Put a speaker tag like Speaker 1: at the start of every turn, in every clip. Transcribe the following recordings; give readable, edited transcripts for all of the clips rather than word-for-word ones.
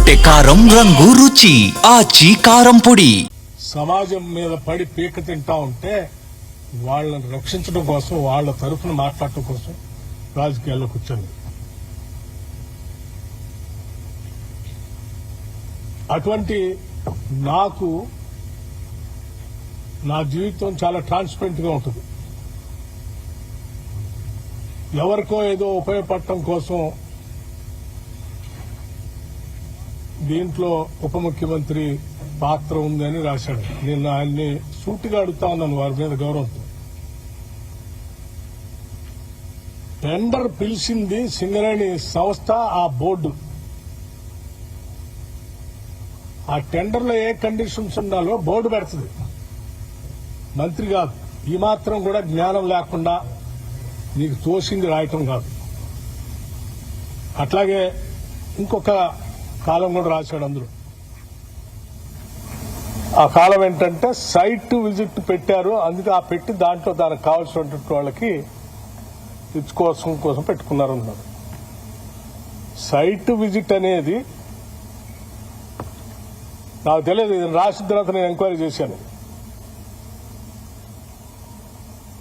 Speaker 1: కొట్టే కారం రంగు రుచి ఆచి కారం పొడి.
Speaker 2: సమాజం మీద పడి పీక తింటా ఉంటే వాళ్ళని రక్షించడం కోసం, వాళ్ళ తరఫున మాట్లాడటం కోసం రాజకీయాల్లో కూర్చొని అటువంటి నాకు నా జీవితం చాలా ట్రాన్స్పరెంట్ గా ఉంటుంది. ఎవరికో ఏదో ఉపయోగపడటం కోసం దీంట్లో ఉప ముఖ్యమంత్రి పాత్ర ఉందని రాశాడు. నేను ఆయన్ని సూటిగా అడుగుతా ఉన్నాను వారి మీద గౌరవంతో. టెండర్ పిలిచింది సింగరేణి సంస్థ, ఆ బోర్డు. ఆ టెండర్లో ఏ కండిషన్స్ ఉండాలో బోర్డు పెడుతుంది, మంత్రి కాదు. ఈ మాత్రం కూడా జ్ఞానం లేకుండా నీకు తోసింది రాయటం కాదు. అట్లాగే ఇంకొక కాలం కూడా రాశాడు అందులో. ఆ కాలం ఏంటంటే సైట్ విజిట్ పెట్టారు, అందుకే ఆ పెట్టి దాంట్లో దానికి కావాల్సినటువంటి వాళ్ళకి కోసం పెట్టుకున్నారు అన్నారు. సైట్ విజిట్ అనేది నాకు తెలియదు, ఇది రాసిన తర్వాత నేను ఎంక్వైరీ చేశాను.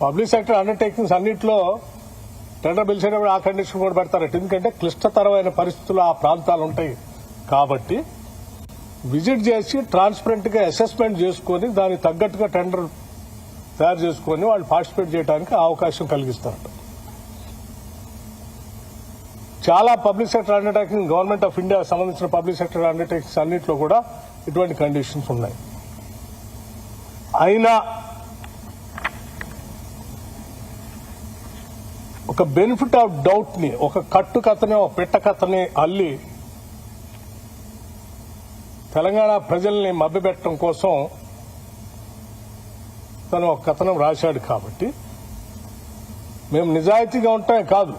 Speaker 2: పబ్లిక్ సెక్టర్ అండర్టేకింగ్స్ అన్నింటిలో టెండర్ పిలిచేటప్పుడు ఆ కండిషన్ కూడా పెడతారట. ఎందుకంటే క్లిష్టతరమైన పరిస్థితులు ఆ ప్రాంతాలు ఉంటాయి కాబట్టి విజిట్ చేసి ట్రాన్స్పరెంట్ గా అసెస్మెంట్ చేసుకుని దానికి తగ్గట్టుగా టెండర్ తయారు చేసుకుని వాళ్ళు పార్టిసిపేట్ చేయడానికి అవకాశం కలిగిస్తారట. చాలా public sector undertaking, government of India సంబంధించిన పబ్లిక్ సెక్టర్ అండర్టేకింగ్స్ అన్నింటిలో కూడా ఇటువంటి కండిషన్స్ ఉన్నాయి. అయినా ఒక బెనిఫిట్ ఆఫ్ డౌట్ ని, ఒక కట్టు కథని, ఒక పెట్ట కథని అల్లి తెలంగాణ ప్రజల్ని మభ్యపెట్టడం కోసం తను ఒక కథనం రాశాడు. కాబట్టి మేము నిజాయితీగా ఉంటామే కాదు,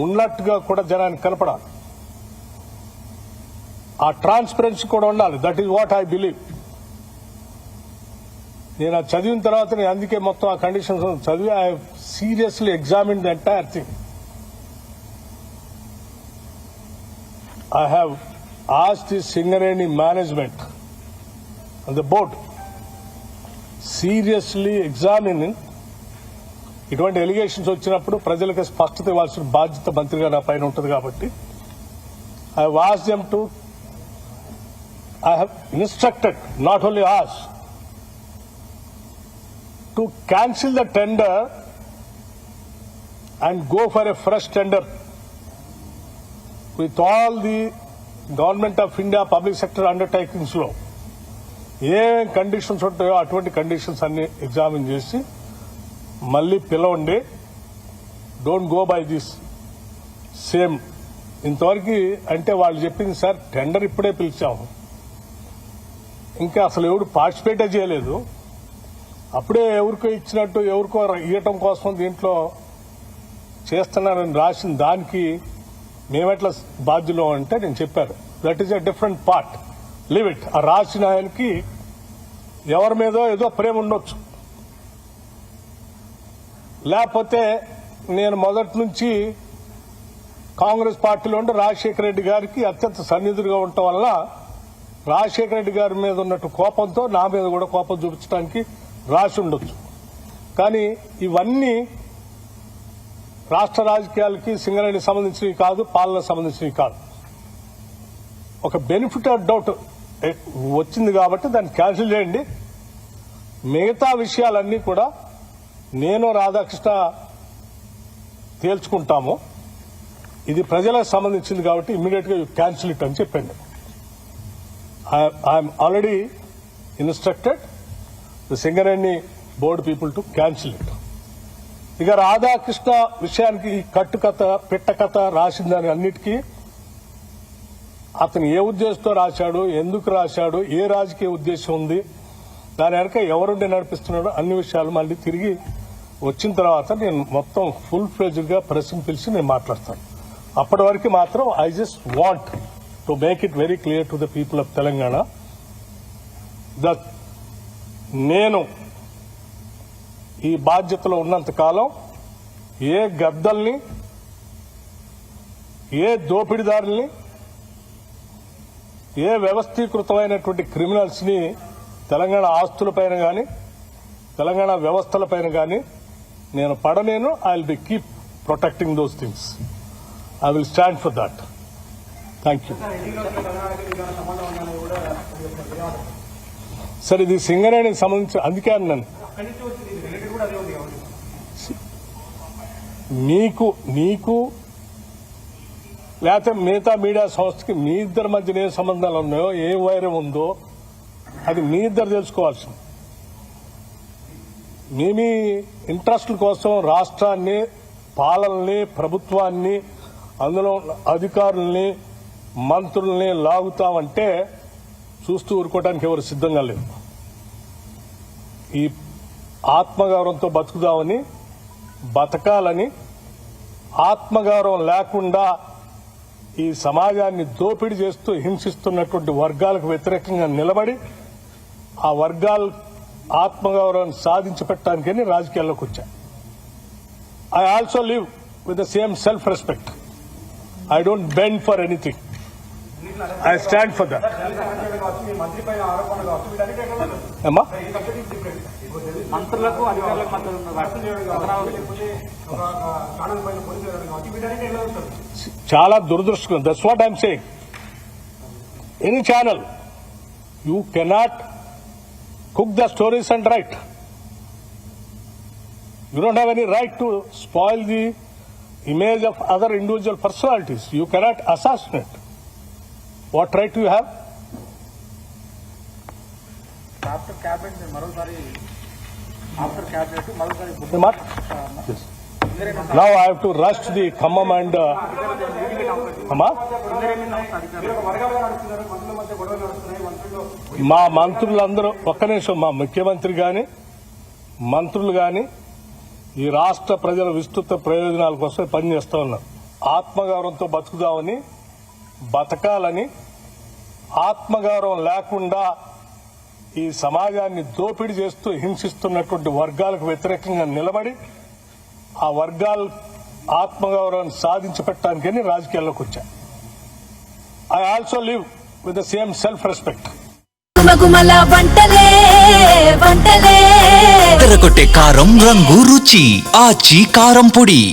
Speaker 2: ఉన్నట్టుగా కూడా జనానికి కనపడాలి. ఆ ట్రాన్స్పరెన్సీ కూడా ఉండాలి. That is what I believe. నేను అది చదివిన తర్వాత నేను అందుకే మొత్తం ఆ కండిషన్స్ చదివి I seriously examine the entire thing. I have asked the Singareni management and the board seriously examining ఇటువంటి ఎలిగేషన్స్ వచ్చినప్పుడు ప్రజలకు స్పష్టత ఇవ్వాల్సిన బాధ్యత మంత్రిగా నా పైన ఉంటుంది. కాబట్టి I have asked them to, I have instructed, not only asked, to cancel the tender and go for a fresh tender with all the government of India public sector undertakings లో ఏ కండిషన్స్ ఉంటాయో అటువంటి conditions అన్ని examine చేసి మళ్ళీ పిలవండి. Don't go by this same. ఇంతవరకు అంటే వాళ్ళు చెప్పింది, సార్ టెండర్ ఇప్పుడే పిలిచాము, ఇంకా అసలు ఎవరు పార్టిసిపేటే చేయలేదు, అప్పుడే ఎవరికో ఇచ్చినట్టు ఎవరికో ఇవ్వటం కోసం దీంట్లో చేస్తున్నారని రాసిన దానికి మేమెట్లా బాధ్యులు అంటే నేను చెప్పాను, that is a different part, leave it. ఆ రాసిన ఆయనకి ఎవరి మీదో ఏదో ప్రేమ ఉండొచ్చు, లేకపోతే నేను మొదటి నుంచి కాంగ్రెస్ పార్టీలో ఉంటే రాజశేఖర రెడ్డి గారికి అత్యంత సన్నిధులుగా ఉండటం వల్ల రాజశేఖర రెడ్డి గారి మీద ఉన్నట్టు కోపంతో నా మీద కూడా కోపం చూపించడానికి రాసి ఉండొచ్చు. కానీ ఇవన్నీ రాష్ట్ర రాజకీయాలకి సింగరేణికి సంబంధించినవి కాదు, పాలనకు సంబంధించినవి కాదు. ఒక బెనిఫిట్ ఆఫ్ డౌట్ వచ్చింది కాబట్టి దాన్ని క్యాన్సిల్ చేయండి. మిగతా విషయాలన్నీ కూడా నేను రాధాకృష్ణ తేల్చుకుంటాము. ఇది ప్రజలకు సంబంధించింది కాబట్టి ఇమ్మీడియట్ గా క్యాన్సిల్ ఇట్ అని చెప్పండి. I'm already instructed the Singareni board people to cancel it. ఇక రాధాకృష్ణ విషయానికి ఈ కట్టు కథ, పెట్ట కథ రాసిందని అన్నిటికీ అతను ఏ ఉద్దేశంతో రాశాడు, ఎందుకు రాశాడు, ఏ రాజకీయ ఉద్దేశం ఉంది, దాని వెనక ఎవరుండి నడిపిస్తున్నాడో అన్ని విషయాలు మళ్ళీ తిరిగి వచ్చిన తర్వాత నేను మొత్తం ఫుల్ ఫ్లెడ్జ్డ్ గా ప్రెస్ పిలిచి నేను మాట్లాడతాను. అప్పటి వరకు మాత్రం I just want to make it very clear to the people of Telangana that నేను ఈ బాధ్యతలో ఉన్నంత కాలం ఏ గద్దల్ని, ఏ దోపిడీదారుల్ని ఏ వ్యవస్థీకృతమైనటువంటి క్రిమినల్స్ని తెలంగాణ ఆస్తులపైన కానీ తెలంగాణ వ్యవస్థలపైన కానీ నేను పడనేను. I will be keep protecting those things. I will stand for that. Thank you. Sir, ఇది సింగరేణికి సంబంధించి అందుకే అన్నాను. నీకు లేకపోతే మిగతా మీడియా సంస్థకి మీ ఇద్దరి మధ్యన ఏ సంబంధాలు ఉన్నాయో, ఏ వైరం ఉందో అది మీ ఇద్దరు తెలుసుకోవాల్సింది. మీ ఇంట్రెస్ట్ల కోసం రాష్ట్రాన్ని, పాలనని, ప్రభుత్వాన్ని, అందులో అధికారుల్ని, మంత్రుల్ని లాగుతామంటే చూస్తూ ఊరుకోవడానికి ఎవరు సిద్ధంగా లేదు. ఈ ఆత్మగౌరవంతో బతుకుదామని, బతకాలని, ఆత్మగౌరవం లేకుండా ఈ సమాజాన్ని దోపిడీ చేస్తూ హింసిస్తున్నటువంటి వర్గాలకు వ్యతిరేకంగా నిలబడి ఆ వర్గాలు ఆత్మగౌరవాన్ని సాధించి పెట్టడానికని రాజకీయాల్లోకి వచ్చా. I also live with the same self respect. I don't bend for anything. I stand for that. ఏమ్మా,
Speaker 3: మంత్రులకు అధికారులకు
Speaker 2: చాలా దురదృష్టం. That's what I'm saying. Any channel you cannot cook the stories and write. You don't have any right to spoil the image of other individual personalities. You cannot assassinate. What right do you have?
Speaker 3: After cabinet మరోసారి
Speaker 2: What? Yes. Now I have to rush to the Khammam and మా మంత్రులందరూ ఒక్క నిమిషం, మా ముఖ్యమంత్రి గాని మంత్రులు గాని ఈ రాష్ట్ర ప్రజల విస్తృత ప్రయోజనాల కోసం పనిచేస్తూ ఉన్నారు. ఆత్మగౌరవంతో బతుకుదామని, బతకాలని, ఆత్మగౌరవం లేకుండా ఈ సమాజాన్ని దోపిడీ చేస్తూ హింసిస్తున్నటువంటి వర్గాలకు వ్యతిరేకంగా నిలబడి ఆ వర్గాలు ఆత్మగౌరవాన్ని సాధించి పెట్టడానికని రాజకీయాల్లోకి వచ్చా. I also live with the same self respect.
Speaker 1: తెరకొట్టే కారం రంగు రుచి ఆచి కారం పొడి.